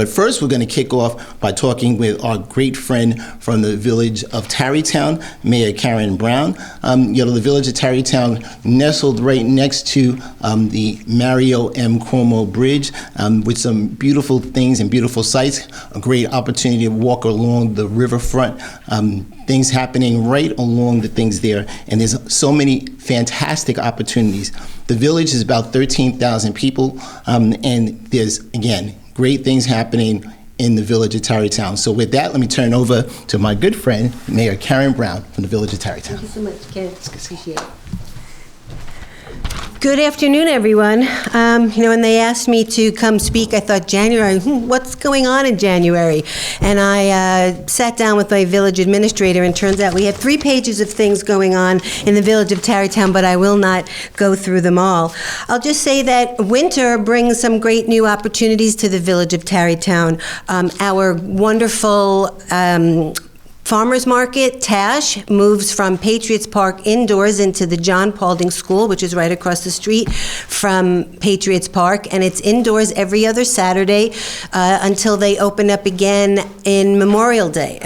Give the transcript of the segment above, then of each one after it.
But first, we're going to kick off by talking with our great friend from the village of Tarrytown, Mayor Karen Brown. The village of Tarrytown nestled right next to the Mario M. Cuomo Bridge with some beautiful things and beautiful sights, a great opportunity to walk along the riverfront, things happening right along the things there, and there's so many fantastic opportunities. The village is about 13,000 people, and there's, again, great things happening in the village of Tarrytown. So with that, let me turn over to my good friend, Mayor Karen Brown from the village of Tarrytown. Thank you so much, Ken. Appreciate it. Good afternoon, everyone. When they asked me to come speak, I thought, January, what's going on in January? And I sat down with my village administrator, and turns out we have 3 pages of things going on in the village of Tarrytown, but I will not go through them all. I'll just say that winter brings some great new opportunities to the village of Tarrytown. Our wonderful Farmers Market, Tash, moves from Patriots Park indoors into the John Paulding School, which is right across the street from Patriots Park, and it's indoors every other Saturday until they open up again in Memorial Day.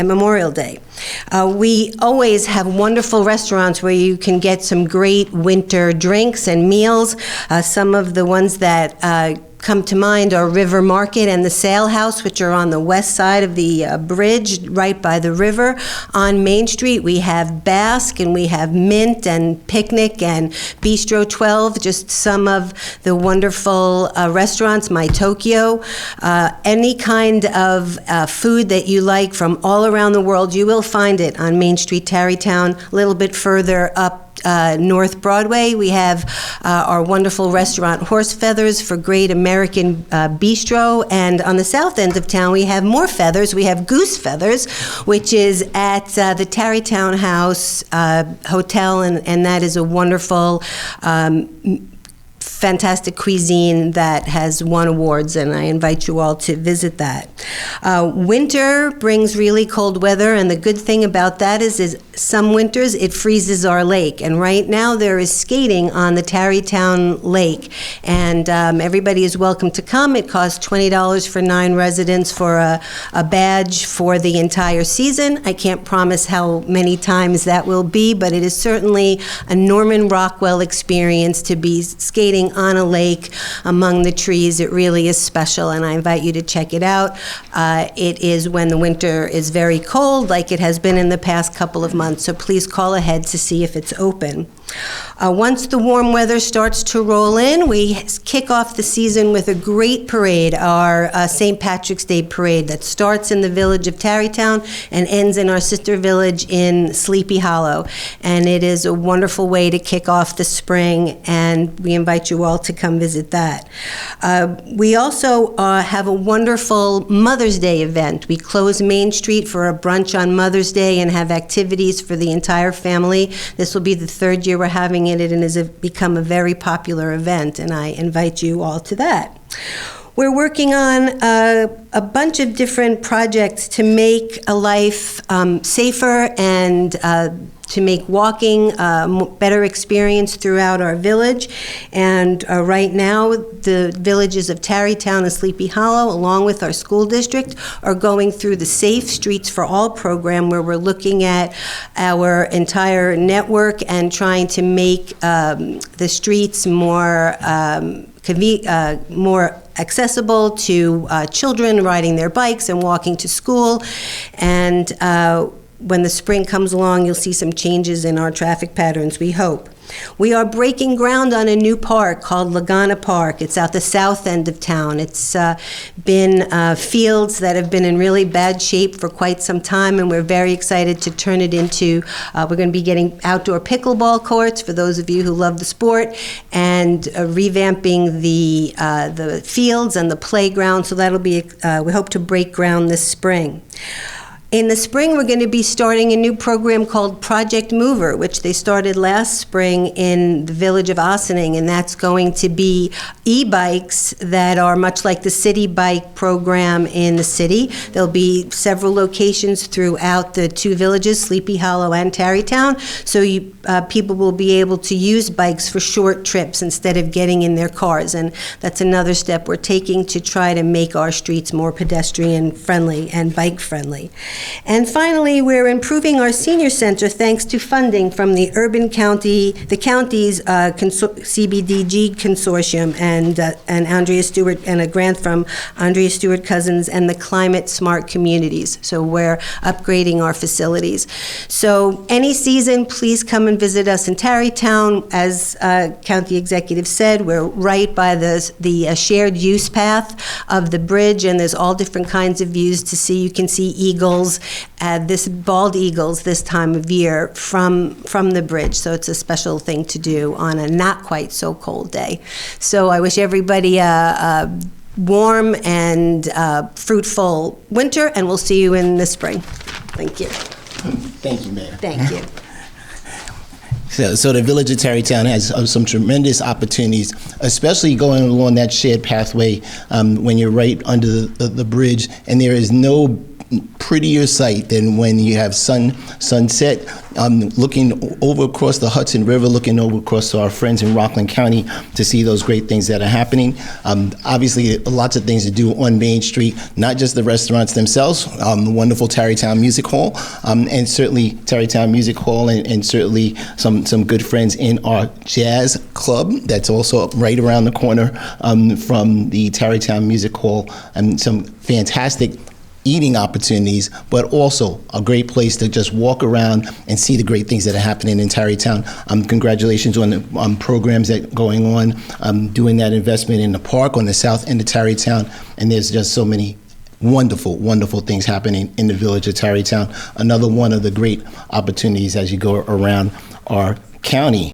We always have wonderful restaurants where you can get some great winter drinks and meals. Some of the ones that come to mind are River Market and the Sail House, which are on the west side of the bridge, right by the river. On Main Street, we have Basque, and we have Mint and Picnic and Bistro 12, just some of the wonderful restaurants, My Tokyo. Any kind of food that you like from all around the world, you will find it on Main Street, Tarrytown. A little bit further up North Broadway, we have our wonderful restaurant Horse Feathers for great American bistro, and on the south end of town we have more feathers. We have Goose Feathers, which is at the Tarrytown House Hotel, and that is a wonderful fantastic cuisine that has won awards, and I invite you all to visit that. Winter brings really cold weather, and the good thing about that is some winters it freezes our lake, and right now there is skating on the Tarrytown Lake, and everybody is welcome to come. It costs $20 for 9 residents for a badge for the entire season. I can't promise how many times that will be, but it is certainly a Norman Rockwell experience to be skating on a lake among the trees. It really is special, and I invite you to check it out. It is when the winter is very cold, like it has been in the past couple of months, so please call ahead to see if it's open. Once the warm weather starts to roll in, we kick off the season with a great parade, our St. Patrick's Day parade that starts in the village of Tarrytown and ends in our sister village in Sleepy Hollow. And it is a wonderful way to kick off the spring, and we invite you all to come visit that. We also have a wonderful Mother's Day event. We close Main Street for a brunch on Mother's Day and have activities for the entire family. This will be the 3rd year we're having it, and it has become a very popular event, and I invite you all to that. We're working on a bunch of different projects to make a life safer and to make walking a better experience throughout our village. And right now, the villages of Tarrytown and Sleepy Hollow, along with our school district, are going through the Safe Streets for All program, where we're looking at our entire network and trying to make the streets more accessible to children riding their bikes and walking to school. And when the spring comes along, you'll see some changes in our traffic patterns, we hope. We are breaking ground on a new park called Lagana Park. It's at the south end of town. It's been fields that have been in really bad shape for quite some time, and we're very excited to turn it into, we're going to be getting outdoor pickleball courts for those of you who love the sport, and revamping the fields and the playground. So that'll be, we hope to break ground this spring. In the spring, we're going to be starting a new program called Project Mover, which they started last spring in the village of Ossining, and that's going to be e-bikes that are much like the city bike program in the city. There'll be several locations throughout the two villages, Sleepy Hollow and Tarrytown, so people will be able to use bikes for short trips instead of getting in their cars, and that's another step we're taking to try to make our streets more pedestrian-friendly and bike-friendly. And finally, we're improving our senior center thanks to funding from the the county's CBDG consortium and Andrea Stewart, and a grant from Andrea Stewart Cousins and the Climate Smart Communities. So we're upgrading our facilities. So any season, please come and visit us in Tarrytown. As County Executive said, we're right by the shared use path of the bridge, and there's all different kinds of views to see. You can see eagles, this bald eagles this time of year from the bridge. So it's a special thing to do on a not quite so cold day. So I wish everybody a warm and fruitful winter, and we'll see you in the spring. Thank you. Thank you, Mayor. Thank you. So the village of Tarrytown has some tremendous opportunities, especially going along that shared pathway when you're right under the bridge, and there is no prettier sight than when you have sunset, looking over across the Hudson River, looking over across to our friends in Rockland County to see those great things that are happening. Obviously, lots of things to do on Main Street, not just the restaurants themselves, the wonderful Tarrytown Music Hall, and certainly Tarrytown Music Hall, and certainly some good friends in our jazz club that's also right around the corner from the Tarrytown Music Hall, and some fantastic eating opportunities, but also a great place to just walk around and see the great things that are happening in Tarrytown. Congratulations on the programs that are going on, doing that investment in the park on the south end of Tarrytown, and there's just so many wonderful, wonderful things happening in the village of Tarrytown. Another one of the great opportunities as you go around our county.